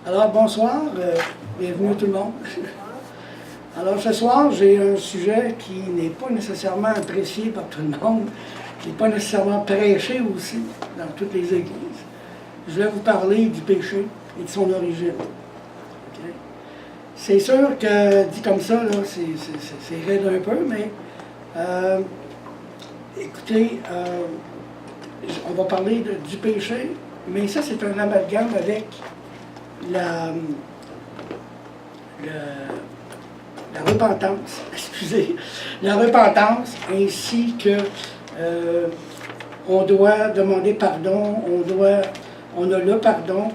Alors, bonsoir, bienvenue tout le monde. Alors, ce soir, j'ai un sujet qui n'est pas nécessairement apprécié par tout le monde, qui n'est pas nécessairement prêché aussi dans toutes les églises. Je vais vous parler du péché et de son origine. Okay? C'est sûr que, dit comme ça, là, c'est raide un peu, mais écoutez, on va parler du péché, mais ça, c'est un amalgame avec la repentance, excusez, la repentance, ainsi que on doit demander pardon, on a le pardon,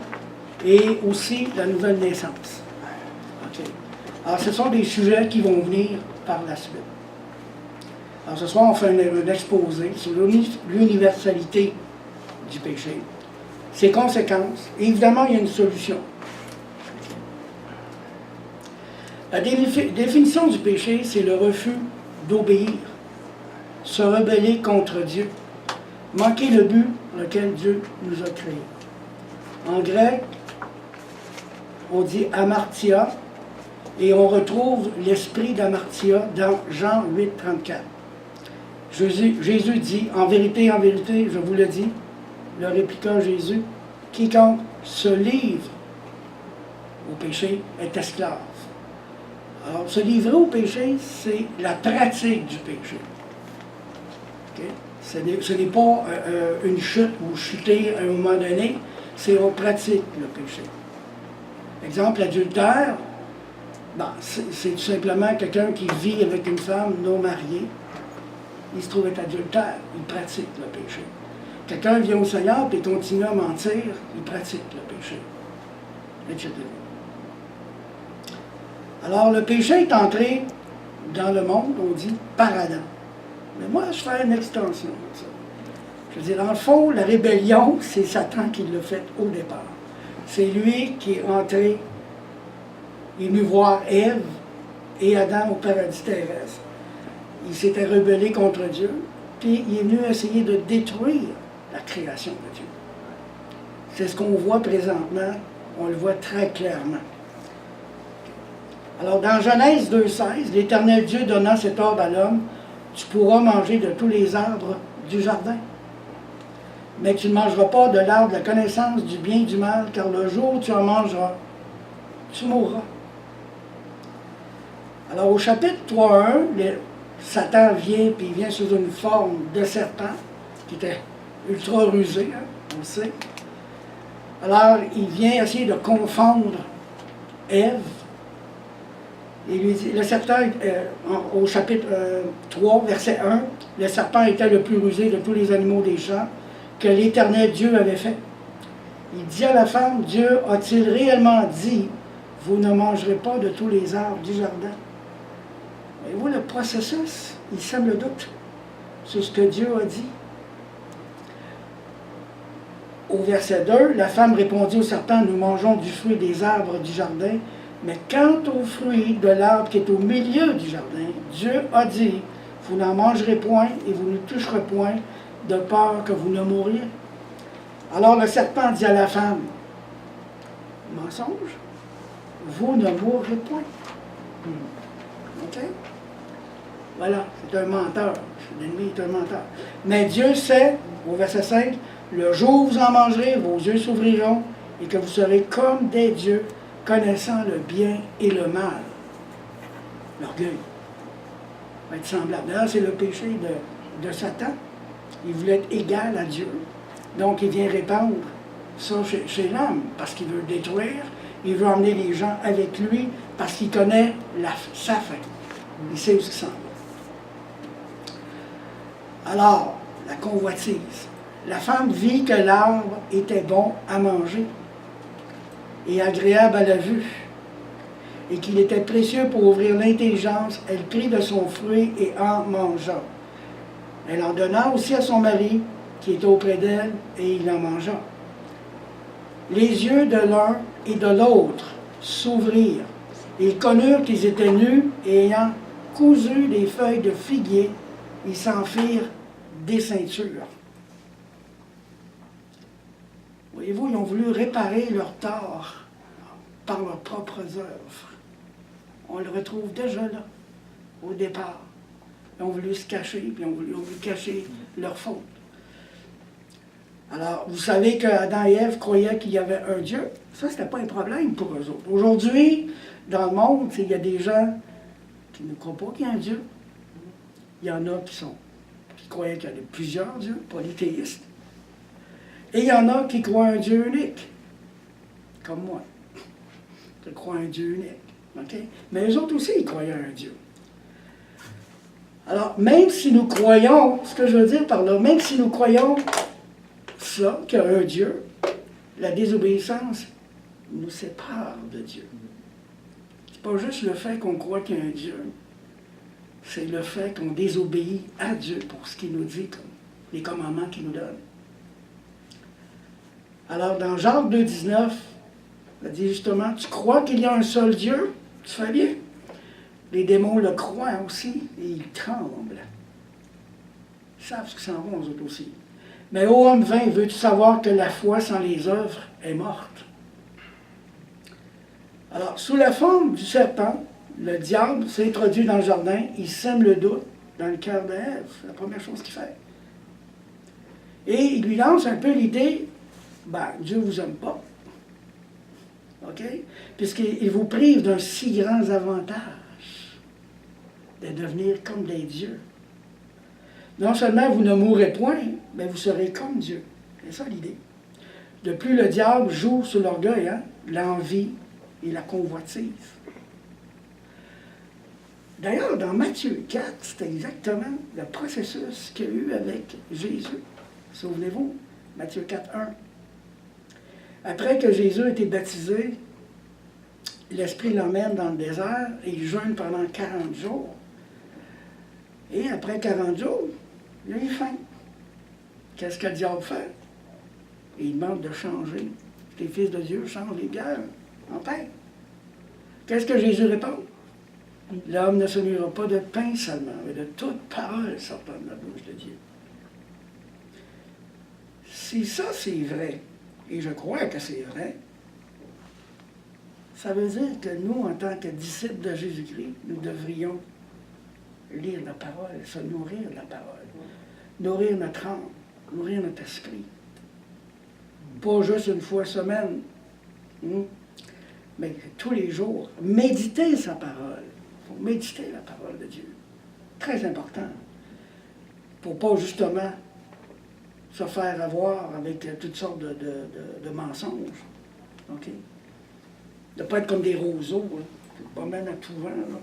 et aussi la nouvelle naissance. Okay. Alors, ce sont des sujets qui vont venir par la suite. Alors, ce soir, on fait un exposé sur l'universalité du péché, ses conséquences, et évidemment, il y a une solution. La définition du péché, c'est le refus d'obéir, se rebeller contre Dieu, manquer le but pour lequel Dieu nous a créés. En grec, on dit amartia, et on retrouve l'esprit d'amartia dans Jean 8, 34. Jésus dit, en vérité, je vous le dis, le répliqua Jésus, quiconque se livre au péché est esclave. Alors, se livrer au péché, c'est la pratique du péché. Okay? Ce n'est pas une chute ou chuter à un moment donné, c'est on pratique le péché. Exemple, l'adultère, c'est tout simplement quelqu'un qui vit avec une femme non mariée. Il se trouve être adultère, il pratique le péché. Quelqu'un vient au Seigneur et continue à mentir, il pratique le péché, etc. Alors, le péché est entré dans le monde, on dit, par Adam. Mais moi, je fais une extension de ça. Je veux dire, dans le fond, la rébellion, c'est Satan qui l'a fait au départ. C'est lui qui est entré, il est venu voir Ève et Adam au paradis terrestre. Il s'était rebellé contre Dieu, puis il est venu essayer de détruire la création de Dieu. C'est ce qu'on voit présentement, on le voit très clairement. Alors, dans Genèse 2,16, l'Éternel Dieu donna cet ordre à l'homme, tu pourras manger de tous les arbres du jardin, mais tu ne mangeras pas de l'arbre de la connaissance du bien et du mal, car le jour où tu en mangeras, tu mourras. Alors, au chapitre 3.1, Satan vient, puis il vient sous une forme de serpent, qui était ultra rusé, hein, on le sait. Alors, il vient essayer de confondre Ève. Il lui dit, le serpent, au chapitre 3, verset 1, le serpent était le plus rusé de tous les animaux des champs que l'Éternel Dieu avait fait. Il dit à la femme, Dieu a-t-il réellement dit, vous ne mangerez pas de tous les arbres du jardin? Et vous, le processus, il sème le doute sur ce que Dieu a dit. Au verset 2, la femme répondit au serpent, nous mangeons du fruit des arbres du jardin, mais quant au fruit de l'arbre qui est au milieu du jardin, Dieu a dit, vous n'en mangerez point et vous ne toucherez point, de peur que vous ne mouriez. Alors le serpent dit à la femme, mensonge, vous ne mourrez point. OK? Voilà, c'est un menteur. L'ennemi est un menteur. Mais Dieu sait, au verset 5, le jour où vous en mangerez, vos yeux s'ouvriront et que vous serez comme des dieux, connaissant le bien et le mal. L'orgueil va être semblable. D'ailleurs, c'est le péché de Satan. Il voulait être égal à Dieu. Donc, il vient répandre ça chez l'homme, parce qu'il veut le détruire. Il veut emmener les gens avec lui, parce qu'il connaît sa fin. Il sait où il s'en va. Alors, la convoitise. La femme vit que l'arbre était bon à manger et agréable à la vue, et qu'il était précieux pour ouvrir l'intelligence, elle prit de son fruit et en mangea. Elle en donna aussi à son mari, qui était auprès d'elle, et il en mangea. Les yeux de l'un et de l'autre s'ouvrirent. Ils connurent qu'ils étaient nus, et ayant cousu des feuilles de figuier, ils s'en firent des ceintures. Voyez-vous, ils ont voulu réparer leur tort. par leurs propres œuvres. On le retrouve déjà là, au départ. Ils ont voulu se cacher, puis ils ont voulu cacher leur faute. Alors, vous savez qu'Adam et Ève croyaient qu'il y avait un Dieu. Ça, c'était pas un problème pour eux autres. Aujourd'hui, dans le monde, il y a des gens qui ne croient pas qu'il y a un Dieu. Il y en a qui croyaient qu'il y avait plusieurs dieux, polythéistes. Et il y en a qui croient un Dieu unique, comme moi. Je crois un Dieu unique. Okay? Mais eux autres aussi, ils croyaient un Dieu. Alors, même si nous croyons, ce que je veux dire par là, même si nous croyons ça, qu'il y a un Dieu, la désobéissance nous sépare de Dieu. C'est pas juste le fait qu'on croit qu'il y a un Dieu, c'est le fait qu'on désobéit à Dieu pour ce qu'il nous dit, comme les commandements qu'il nous donne. Alors, dans Jacques 2,19, il dit justement, tu crois qu'il y a un seul Dieu? Tu fais bien. Les démons le croient aussi et ils tremblent. Ils savent ce qu'ils s'en vont, eux autres aussi. Mais ô homme vain, veux-tu savoir que la foi sans les œuvres est morte? Alors, sous la forme du serpent, le diable s'est introduit dans le jardin, il sème le doute dans le cœur d'Ève. C'est la première chose qu'il fait. Et il lui lance un peu l'idée, Dieu ne vous aime pas. OK? Puisqu'il vous prive d'un si grand avantage de devenir comme des dieux. Non seulement vous ne mourrez point, mais vous serez comme Dieu. C'est ça l'idée. De plus, le diable joue sur l'orgueil, l'envie et la convoitise. D'ailleurs, dans Matthieu 4, c'est exactement le processus qu'il y a eu avec Jésus. Souvenez-vous, Matthieu 4, 1. Après que Jésus a été baptisé, l'Esprit l'emmène dans le désert et il jeûne pendant 40 jours. Et après 40 jours, il a eu faim. Qu'est-ce que le diable fait? Il demande de changer. Les fils de Dieu changent les pierres en pain. Qu'est-ce que Jésus répond? L'homme ne se nourrira pas de pain seulement, mais de toute parole sortant de la bouche de Dieu. Si ça c'est vrai, et je crois que c'est vrai, ça veut dire que nous, en tant que disciples de Jésus-Christ, nous devrions lire la parole, se nourrir de la parole, nourrir notre âme, nourrir notre esprit. Pas juste une fois semaine, mais tous les jours. Méditer sa parole. Il faut méditer la parole de Dieu. Très important. Pour pas justement se faire avoir avec toutes sortes de mensonges. OK? De ne pas être comme des roseaux, pas même à tout vent. Là.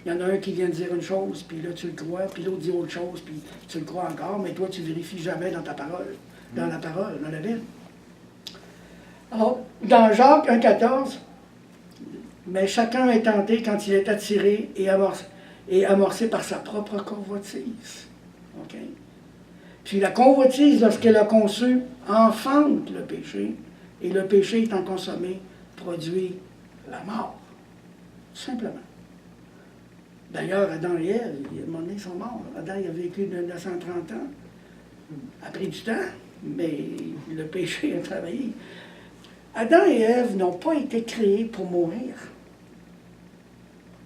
Il y en a un qui vient de dire une chose, puis là tu le crois, puis l'autre dit autre chose, puis tu le crois encore, mais toi tu vérifies jamais dans ta parole, dans la parole, dans la Bible. Alors, dans Jacques 1,14, mais chacun est tenté quand il est attiré et amorcé par sa propre convoitise. OK? Puis la convoitise, lorsqu'elle a conçu, enfante le péché, et le péché étant consommé, produit la mort. Simplement. D'ailleurs, Adam et Ève, à un moment donné, ils sont morts. Adam, il a vécu 930 ans. A pris du temps, mais le péché a travaillé. Adam et Ève n'ont pas été créés pour mourir,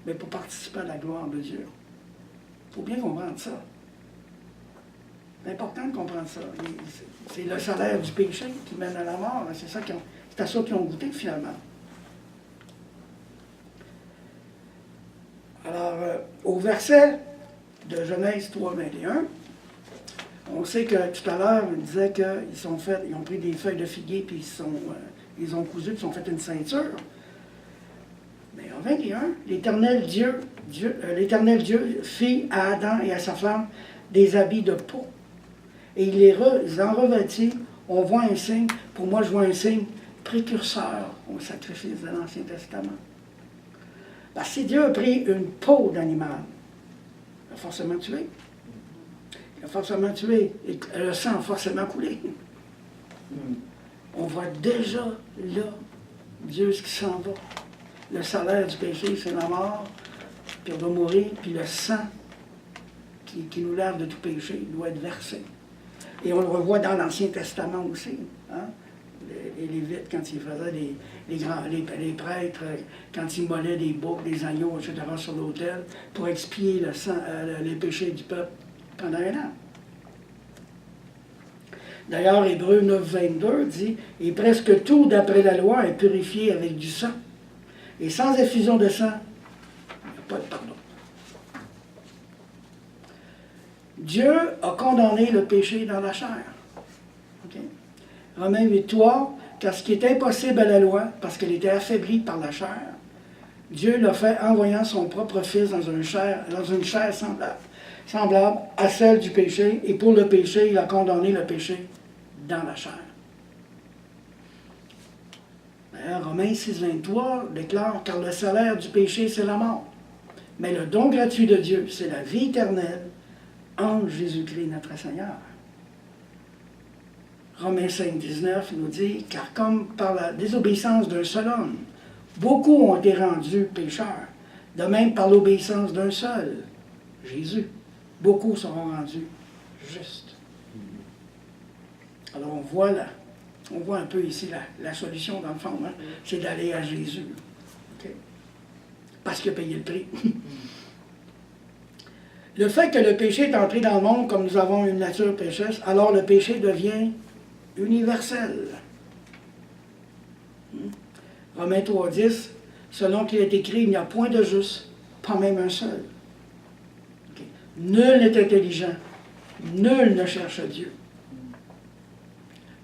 mais pour participer à la gloire de Dieu. Il faut bien comprendre ça. C'est important de comprendre ça. C'est le salaire du péché qui mène à la mort. C'est à ça qu'ils ont goûté, finalement. Alors, au verset de Genèse 3, 21, on sait que tout à l'heure, on disait qu'ils ont pris des feuilles de figuier, puis ils ont cousu, puis ils ont fait une ceinture. Mais en 21, l'Éternel Dieu fit à Adam et à sa femme des habits de peau. Et il les en revêtit. On voit un signe, pour moi je vois un signe précurseur au sacrifice de l'Ancien Testament. Parce que si Dieu a pris une peau d'animal, il a forcément tué. Il a forcément tué. Et le sang a forcément coulé. On voit déjà là Dieu ce qui s'en va. Le salaire du péché, c'est la mort, puis on va mourir, puis le sang qui nous lave de tout péché doit être versé. Et on le revoit dans l'Ancien Testament aussi. Hein? les Lévites, quand ils faisaient les prêtres, quand ils molaient des boucs, des agneaux, etc. sur l'autel, pour expier le sang, les péchés du peuple pendant un an. D'ailleurs, Hébreux 9, 22 dit « Et presque tout, d'après la loi, est purifié avec du sang. Et sans effusion de sang, il n'y a pas de pardon. » Dieu a condamné le péché dans la chair. Okay? Romains 8, 3, car ce qui est impossible à la loi, parce qu'elle était affaiblie par la chair, Dieu l'a fait en envoyant son propre Fils dans une chair semblable à celle du péché, et pour le péché, il a condamné le péché dans la chair. D'ailleurs, Romains 6, 23 déclare, car le salaire du péché, c'est la mort. Mais le don gratuit de Dieu, c'est la vie éternelle en Jésus-Christ notre Seigneur. Romains 5, 19 nous dit, car comme par la désobéissance d'un seul homme, beaucoup ont été rendus pécheurs, de même par l'obéissance d'un seul, Jésus, beaucoup seront rendus justes. Alors on voit un peu ici la solution dans le fond, hein? C'est d'aller à Jésus. Okay? Parce qu'il a payé le prix. Le fait que le péché est entré dans le monde comme nous avons une nature pécheresse, alors le péché devient universel. Romains 3, 10, selon qu'il est écrit, il n'y a point de juste, pas même un seul. Okay. Nul n'est intelligent, nul ne cherche Dieu.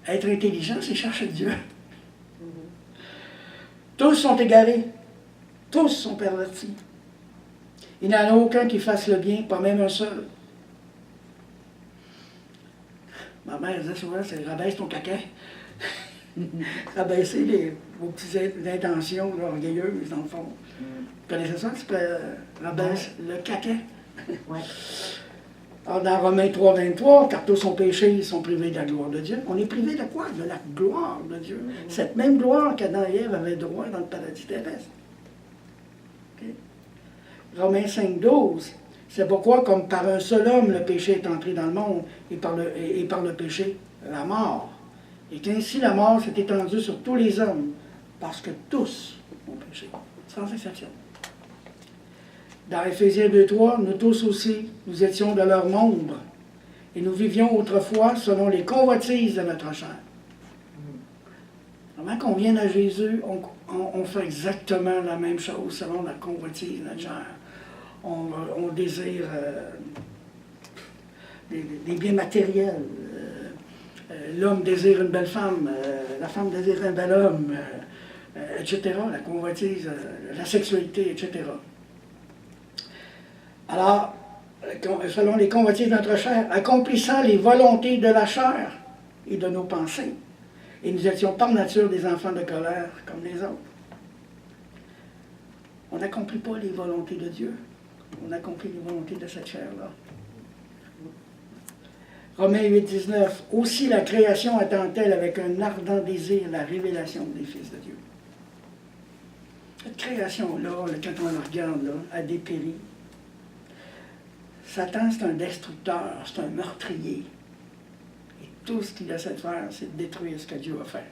Être intelligent, c'est chercher Dieu. Tous sont égarés, tous sont pervertis. Il n'y en a aucun qui fasse le bien, pas même un seul. Ma mère disait souvent, c'est rabaisse ton caca. Rabaisser vos petites intentions là, orgueilleuses, dans le fond. Vous connaissez ça? Tu peux rabaisse le caca. Ouais. Alors, dans Romains 3, 23, car tous sont péchés, ils sont privés de la gloire de Dieu. On est privé de quoi? De la gloire de Dieu. Cette même gloire qu'Adam et Ève avaient droit dans le paradis terrestre. Okay. Romains 5, 12. C'est pourquoi, comme par un seul homme, le péché est entré dans le monde, et par le péché, la mort. Et qu'ainsi la mort s'est étendue sur tous les hommes, parce que tous ont péché, sans exception. Dans Éphésiens 2, 3, nous tous aussi, nous étions de leur nombre, et nous vivions autrefois selon les convoitises de notre chair. Avant qu'on vienne à Jésus, on fait exactement la même chose selon la convoitise de notre chair. On désire des biens matériels. L'homme désire une belle femme, la femme désire un bel homme, etc. La convoitise, la sexualité, etc. Alors, selon les convoitises de notre chair, accomplissant les volontés de la chair et de nos pensées. Et nous étions par nature des enfants de colère comme les autres. On n'accomplit pas les volontés de Dieu. On accomplit les volontés de cette chair-là. Romains 8, 19. Aussi la création attend-elle avec un ardent désir la révélation des fils de Dieu. Cette création-là, quand on la regarde, là, a dépéri. Satan, c'est un destructeur, c'est un meurtrier. Et tout ce qu'il essaie de faire, c'est de détruire ce que Dieu a fait.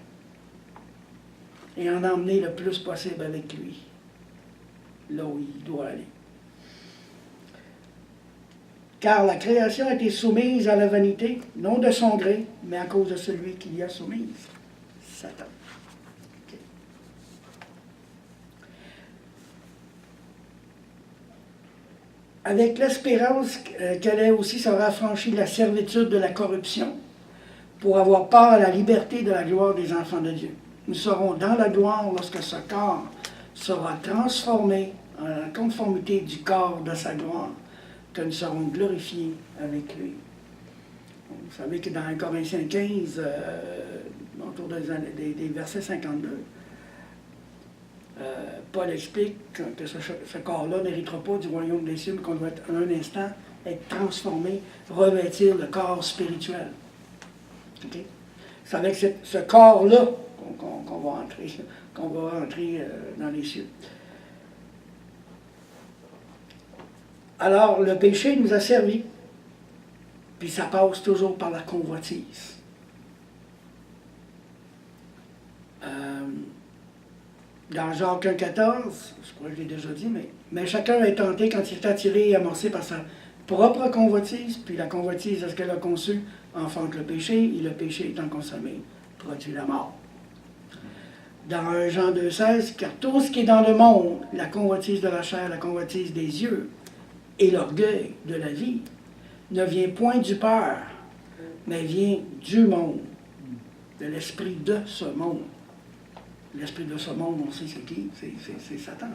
Et en emmener le plus possible avec lui, là où il doit aller. Car la création a été soumise à la vanité, non de son gré, mais à cause de celui qui l'y a soumise, Satan. Okay. Avec l'espérance qu'elle ait aussi sera affranchie de la servitude de la corruption, pour avoir part à la liberté de la gloire des enfants de Dieu. Nous serons dans la gloire lorsque ce corps sera transformé en conformité du corps de sa gloire, que nous serons glorifiés avec lui. Vous savez que dans Corinthiens 15, autour des versets 52, Paul explique que ce corps-là n'héritera pas du royaume des cieux, mais qu'on doit en un instant être transformé, revêtir le corps spirituel. Okay? C'est avec ce corps-là qu'on va entrer dans les cieux. Alors, le péché nous a servi, puis ça passe toujours par la convoitise. Dans Jacques 1,14, je crois que je l'ai déjà dit, mais chacun est tenté quand il est attiré et amorcé par sa propre convoitise, puis la convoitise de ce qu'elle a conçu enfante le péché, et le péché étant consommé produit la mort. Dans 1 Jean 2,16, car tout ce qui est dans le monde, la convoitise de la chair, la convoitise des yeux et l'orgueil de la vie, ne vient point du Père, mais vient du monde, de l'esprit de ce monde. L'esprit de ce monde, on sait c'est qui? C'est Satan.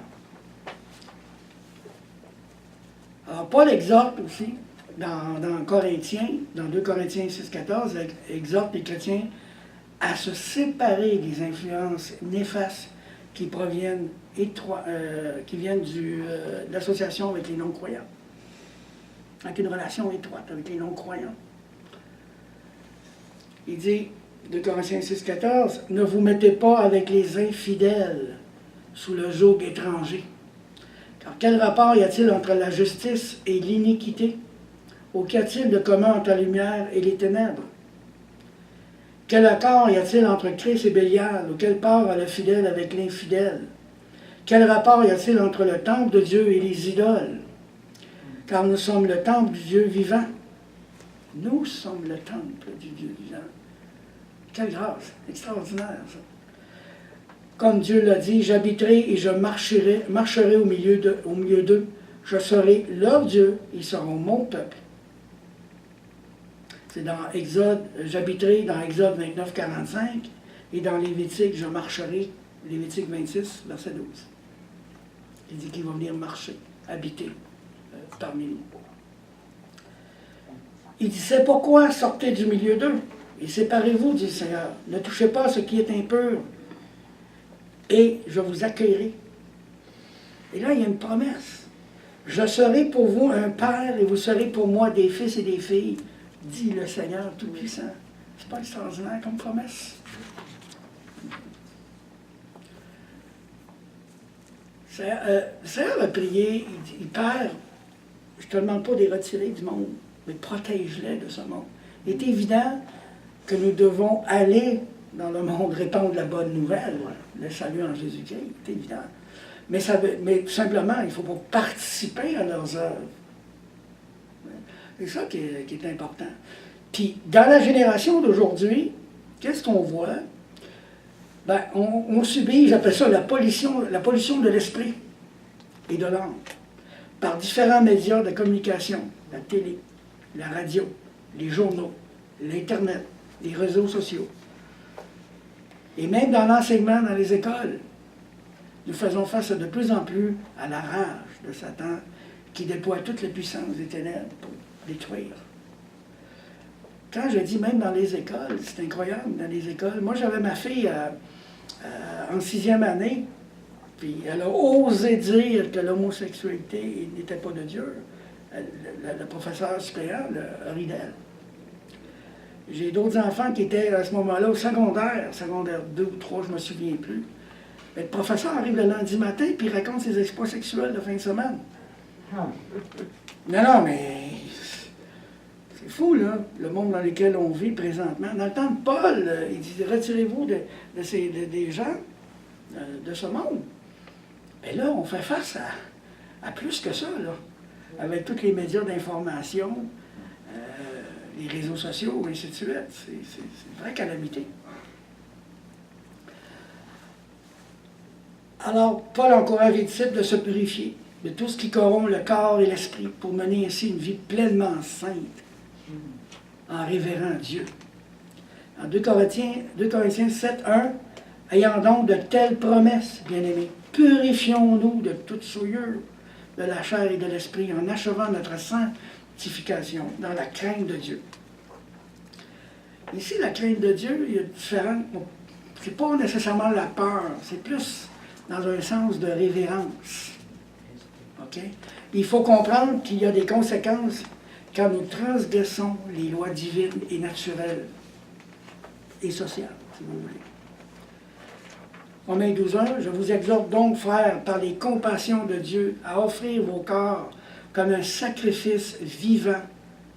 Alors, Paul exhorte aussi, dans Corinthiens, dans 2 Corinthiens 6,14, exhorte les chrétiens à se séparer des influences néfastes qui viennent de l'association avec les non-croyants, avec une relation étroite avec les non-croyants. Il dit, 2 Corinthiens 6,14, « Ne vous mettez pas avec les infidèles sous le joug étranger. Car quel rapport y a-t-il entre la justice et l'iniquité? Ou qu'y a-t-il de commun entre la lumière et les ténèbres? Quel accord y a-t-il entre Christ et Bélial? Ou quelle part a le fidèle avec l'infidèle? Quel rapport y a-t-il entre le temple de Dieu et les idoles? Car nous sommes le temple du Dieu vivant. » Nous sommes le temple du Dieu vivant. Quelle grâce, extraordinaire ça. Comme Dieu l'a dit, j'habiterai et je marcherai au milieu d'eux. Je serai leur Dieu, ils seront mon peuple. C'est dans Exode, j'habiterai dans Exode 29, 45, et dans Lévitique, je marcherai, Lévitique 26, verset 12. Il dit qu'il va venir marcher, habiter parmi nous. Il dit, c'est pourquoi sortez du milieu d'eux et séparez-vous, dit le Seigneur. Ne touchez pas à ce qui est impur et je vous accueillerai. Et là, il y a une promesse. Je serai pour vous un père et vous serez pour moi des fils et des filles, dit le Seigneur Tout-Puissant. C'est pas extraordinaire comme promesse? Le Seigneur a prié, il dit, Père, je ne te demande pas de les retirer du monde, mais protège-les de ce monde. Il est évident que nous devons aller dans le monde répandre la bonne nouvelle, le salut en Jésus-Christ, c'est évident. Mais tout simplement, il faut pas participer à leurs œuvres. C'est ça qui est important. Puis, dans la génération d'aujourd'hui, qu'est-ce qu'on voit? Ben, on subit, j'appelle ça la pollution de l'esprit et de l'âme, par différents médias de communication, la télé, la radio, les journaux, l'Internet, les réseaux sociaux. Et même dans l'enseignement dans les écoles, nous faisons face de plus en plus à la rage de Satan qui déploie toute la puissance des ténèbres pour détruire. Quand je dis même dans les écoles, c'est incroyable, dans les écoles. Moi, j'avais ma fille en 6e année, puis elle a osé dire que l'homosexualité n'était pas de Dieu. Le professeur suppléant rit d'elle. J'ai d'autres enfants qui étaient à ce moment-là au secondaire 2 ou 3, je ne me souviens plus. Mais le professeur arrive le lundi matin et il raconte ses exploits sexuels de fin de semaine. Non, mais c'est fou, là, le monde dans lequel on vit présentement. Dans le temps de Paul, il dit « Retirez-vous des gens de ce monde. » Mais là, on fait face à plus que ça, là, avec tous les médias d'information, les réseaux sociaux, et ainsi de suite. C'est une vraie calamité. Alors, Paul encourage les disciples de se purifier de tout ce qui corrompt le corps et l'esprit pour mener ainsi une vie pleinement sainte en révérant Dieu. En 2 Corinthiens 7:1, ayant donc de telles promesses, bien-aimés, purifions-nous de toute souillure de la chair et de l'esprit en achevant notre sanctification dans la crainte de Dieu. Ici, la crainte de Dieu, il y a différentes. C'est pas nécessairement la peur, c'est plus dans un sens de révérence. OK? Il faut comprendre qu'il y a des conséquences quand nous transgressons les lois divines et naturelles et sociales, si vous voulez. Romains 12:1, je vous exhorte donc, frères, par les compassions de Dieu, à offrir vos corps comme un sacrifice vivant,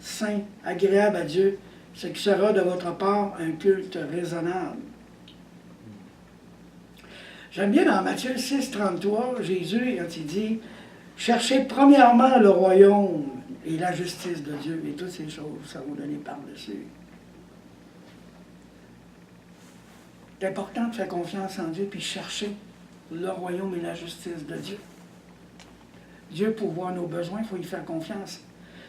saint, agréable à Dieu, ce qui sera de votre part un culte raisonnable. J'aime bien dans Matthieu 6, 33, Jésus, quand il dit « Cherchez premièrement le royaume et la justice de Dieu, et toutes ces choses seront données par-dessus. » C'est important de faire confiance en Dieu, puis chercher le royaume et la justice de Dieu. Dieu, pour voir nos besoins, il faut y faire confiance.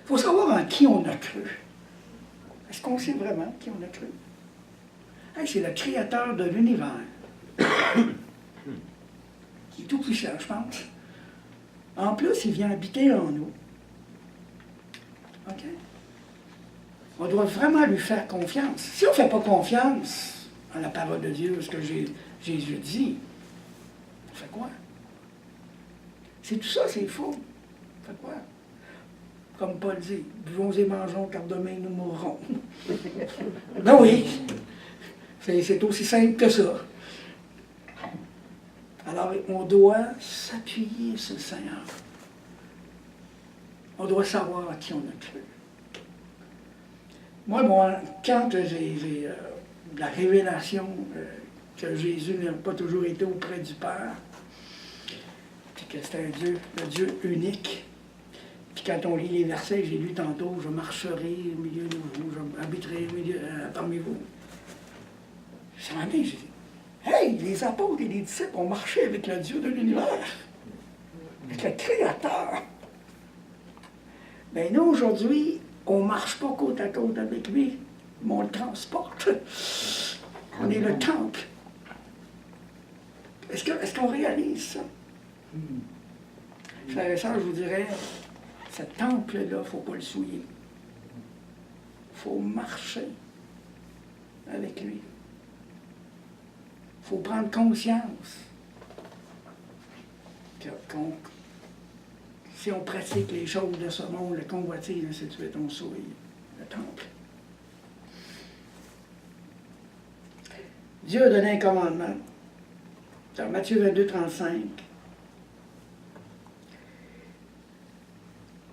Il faut savoir en qui on a cru. Est-ce qu'on sait vraiment qui on a cru? Hey, c'est le créateur de l'univers. Qui est tout puissant, je pense. En plus, il vient habiter en nous. OK? On doit vraiment lui faire confiance. Si on ne fait pas confiance à la parole de Dieu, ce que Jésus dit, on fait quoi? C'est tout ça, c'est faux. On fait quoi? Comme Paul dit, buvons et mangeons, car demain nous mourrons. Ben oui, c'est aussi simple que ça. Alors, on doit s'appuyer sur le Seigneur. On doit savoir à qui on a cru. Moi, quand j'ai la révélation que Jésus n'a pas toujours été auprès du Père, puis que c'est un Dieu, le Dieu unique, puis quand on lit les versets que j'ai lus tantôt, je marcherai au milieu de vous, je habiterai parmi vous. Ça m'a dit, j'ai dit, hey, les apôtres et les disciples ont marché avec le Dieu de l'univers, avec le Créateur. Mais nous, aujourd'hui, on ne marche pas côte à côte avec lui, mais on le transporte. On est le temple. Est-ce qu'on réalise ça? Frères et sœurs, je vous dirais, ce temple-là, il ne faut pas le souiller. Il faut marcher avec lui. Il faut prendre conscience que si on pratique les choses de ce monde, le convoitise, ainsi de suite, on souille le temple. Dieu a donné un commandement. Dans Matthieu 22, 35.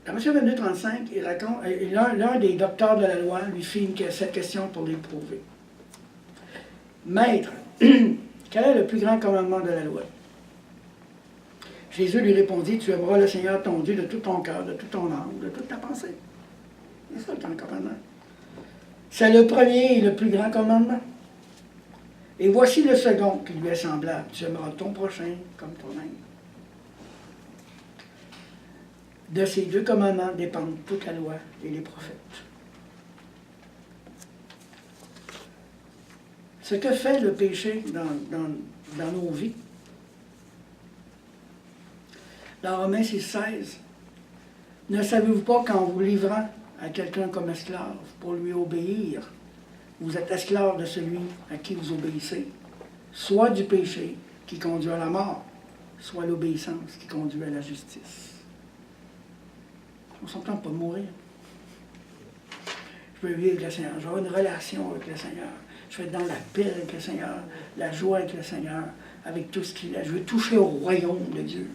Dans Matthieu 22, 35, il raconte, l'un des docteurs de la loi lui fit cette question pour l'éprouver. Maître, quel est le plus grand commandement de la loi? Jésus lui répondit, tu aimeras le Seigneur ton Dieu de tout ton cœur, de toute ton âme, de toute ta pensée. C'est ça le grand commandement. C'est le premier et le plus grand commandement. Et voici le second qui lui est semblable. Tu aimeras ton prochain comme toi-même. De ces deux commandements dépendent toute la loi et les prophètes. Ce que fait le péché dans nos vies, dans Romains 6,16, ne savez-vous pas qu'en vous livrant à quelqu'un comme esclave pour lui obéir, vous êtes esclave de celui à qui vous obéissez, soit du péché qui conduit à la mort, soit l'obéissance qui conduit à la justice. On ne s'entend pas de mourir. Je veux vivre avec le Seigneur, je veux avoir une relation avec le Seigneur, je veux être dans la paix avec le Seigneur, la joie avec le Seigneur, avec tout ce qu'il a. Je veux toucher au royaume de Dieu.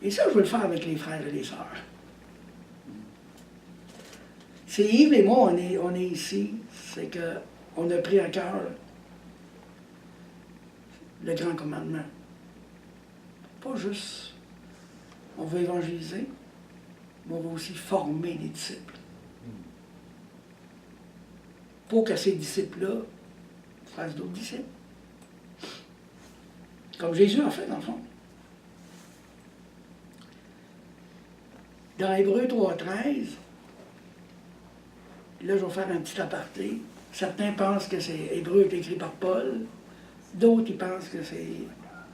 Et ça, je veux le faire avec les frères et les sœurs. C'est Yves et moi, on est ici, c'est qu'on a pris à cœur le grand commandement. Pas juste, on veut évangéliser, mais on veut aussi former les disciples. Pour que ces disciples-là fassent d'autres disciples. Comme Jésus a fait, dans le fond. Dans Hébreux 3,13, là, je vais faire un petit aparté. Certains pensent que c'est Hébreu est écrit par Paul. D'autres, ils pensent que c'est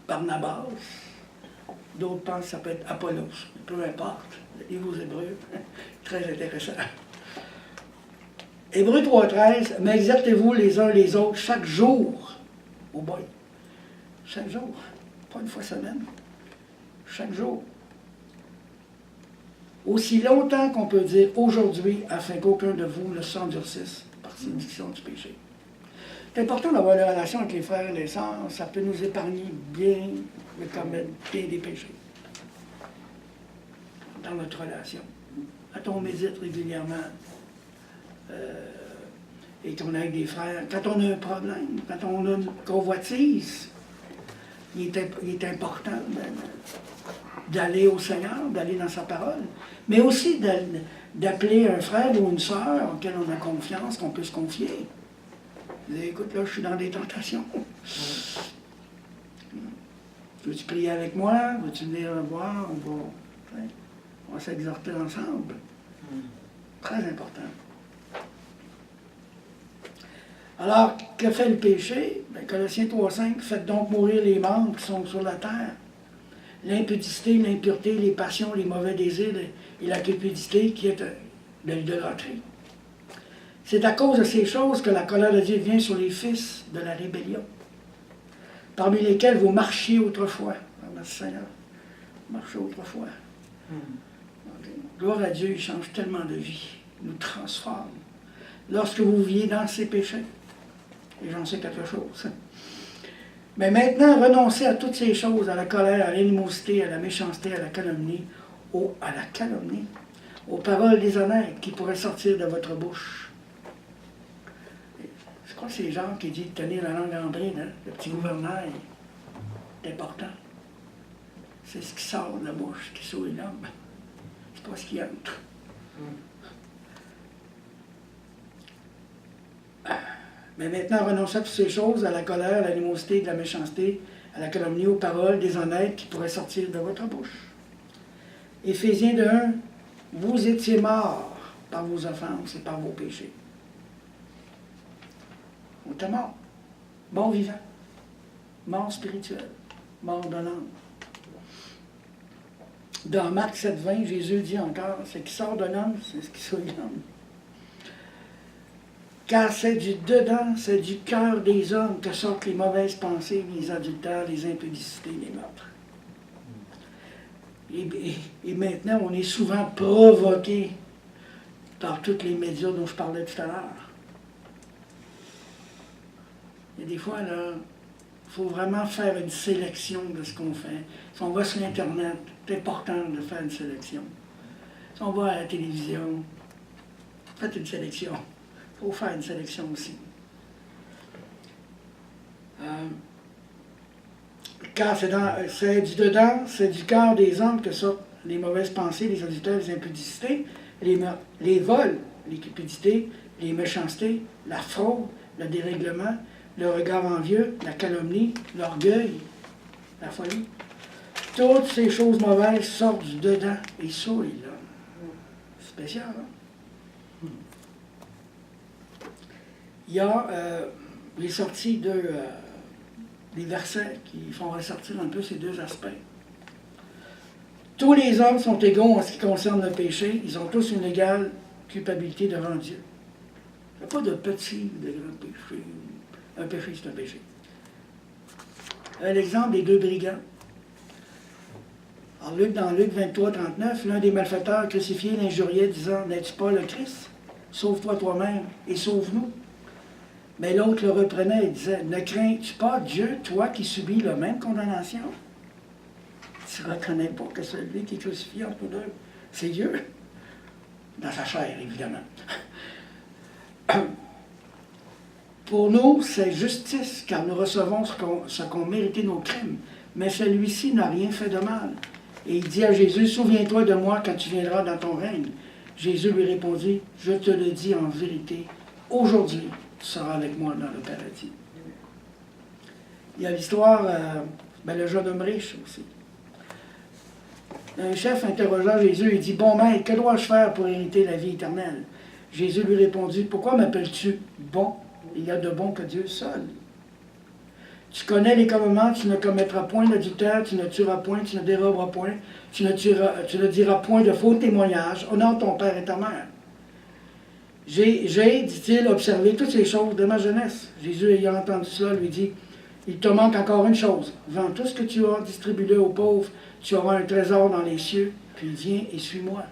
Barnabas. D'autres pensent que ça peut être Apollos. Peu importe. Le livre aux Hébreux, très intéressant. Hébreux 3,13, mais exercez-vous les uns les autres chaque jour. Oh boy. Chaque jour. Pas une fois semaine. Chaque jour. Aussi longtemps qu'on peut dire aujourd'hui, afin qu'aucun de vous ne s'endurcisse par séduction du péché. C'est important d'avoir une relation avec les frères et les sœurs, ça peut nous épargner bien, mais quand même bien des péchés. Dans notre relation. Quand on médite régulièrement, et qu'on a avec des frères, quand on a un problème, quand on a une convoitise, il est important d'aller au Seigneur, d'aller dans sa parole, mais aussi d'appeler un frère ou une sœur auquel on a confiance, qu'on peut se confier. Écoute, là, je suis dans des tentations. Veux-tu prier avec moi? Veux-tu venir me voir? On va s'exhorter ensemble. Très important. Alors, que fait le péché? Bien, Colossiens 3,5, faites donc mourir les membres qui sont sur la terre. L'impudicité, l'impureté, les passions, les mauvais désirs et la cupidité qui est de l'idolâtrie. C'est à cause de ces choses que la colère de Dieu vient sur les fils de la rébellion, parmi lesquels vous marchiez autrefois. Merci Seigneur. Marchiez autrefois. Gloire à Dieu, il change tellement de vie, il nous transforme. Lorsque vous viviez dans ces péchés, et j'en sais quelque chose. Mais maintenant, renoncez à toutes ces choses, à la colère, à l'animosité, à la méchanceté, à la calomnie, aux paroles déshonnêtes qui pourraient sortir de votre bouche. Je crois que c'est Jean qui dit de tenir la langue en bride, hein? Le petit gouvernail. C'est important. C'est ce qui sort de la bouche qui souille l'homme. C'est pas ce qui entre. Mais maintenant, renoncez à toutes ces choses, à la colère, à l'animosité, de la méchanceté, à la calomnie, aux paroles déshonnêtes qui pourraient sortir de votre bouche. Éphésiens 2:1, vous étiez morts par vos offenses et par vos péchés. On était mort. Mort vivant. Mort spirituel. Mort de l'âme. Dans Marc 7:20, Jésus dit encore, ce qui sort de l'homme, c'est ce qui sort de l'homme. Car c'est du dedans, c'est du cœur des hommes que sortent les mauvaises pensées, les adultères, les impudicités, les meurtres. Et maintenant, on est souvent provoqué par tous les médias dont je parlais tout à l'heure. Et des fois, là, il faut vraiment faire une sélection de ce qu'on fait. Si on va sur Internet, c'est important de faire une sélection. Si on va à la télévision, faites une sélection. Il faut faire une sélection aussi. Car c'est du dedans, c'est du cœur des hommes que sortent les mauvaises pensées, les adultères, les impudicités, les vols, les cupidités, les méchancetés, la fraude, le dérèglement, le regard envieux, la calomnie, l'orgueil, la folie. Toutes ces choses mauvaises sortent du dedans et souillent l'homme. Spécial, hein? Il y a les sorties des versets qui font ressortir un peu ces deux aspects. Tous les hommes sont égaux en ce qui concerne le péché. Ils ont tous une égale culpabilité devant Dieu. Il n'y a pas de petit ou de grand péché. Un péché, c'est un péché. L'exemple des deux brigands. Alors, dans Luc 23:39, l'un des malfaiteurs crucifiés l'injuriait, disant, « N'es-tu pas le Christ? Sauve-toi toi-même et sauve-nous. » Mais l'autre le reprenait et disait, « Ne crains-tu pas Dieu, toi qui subis la même condamnation? » Tu ne reconnais pas que celui qui est crucifié entre nous deux, c'est Dieu. Dans sa chair, évidemment. Pour nous, c'est justice, car nous recevons ce qu'ont mérité nos crimes. Mais celui-ci n'a rien fait de mal. Et il dit à Jésus, « Souviens-toi de moi quand tu viendras dans ton règne. » Jésus lui répondit, « Je te le dis en vérité, aujourd'hui, tu seras avec moi dans le paradis. » Il y a l'histoire, le jeune homme riche aussi. Un chef interrogea Jésus et dit, « Bon maître, que dois-je faire pour hériter la vie éternelle? » Jésus lui répondit, « Pourquoi m'appelles-tu bon? Il y a de bon que Dieu seul. Tu connais les commandements, tu ne commettras point d'adultère, tu ne tueras point, tu ne déroberas point, tu ne diras point de faux témoignages, honore ton père et ta mère. » J'ai, dit-il, observé toutes ces choses de ma jeunesse. Jésus, ayant entendu cela, lui dit, « Il te manque encore une chose. Vends tout ce que tu as, distribue-le aux pauvres, tu auras un trésor dans les cieux, puis viens et suis-moi. »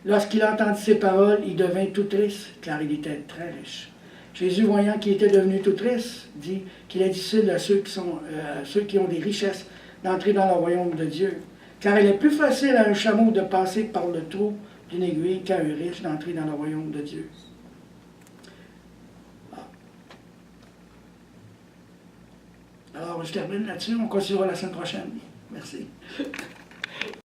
Lorsqu'il entendit ces paroles, il devint tout triste, car il était très riche. Jésus, voyant qu'il était devenu tout triste, dit qu'il est difficile à ceux qui ont des richesses d'entrer dans le royaume de Dieu. Car il est plus facile à un chameau de passer par le trou d'une aiguille qu'à un riche d'entrer dans le royaume de Dieu. Alors, je termine là-dessus. On continuera la semaine prochaine. Merci.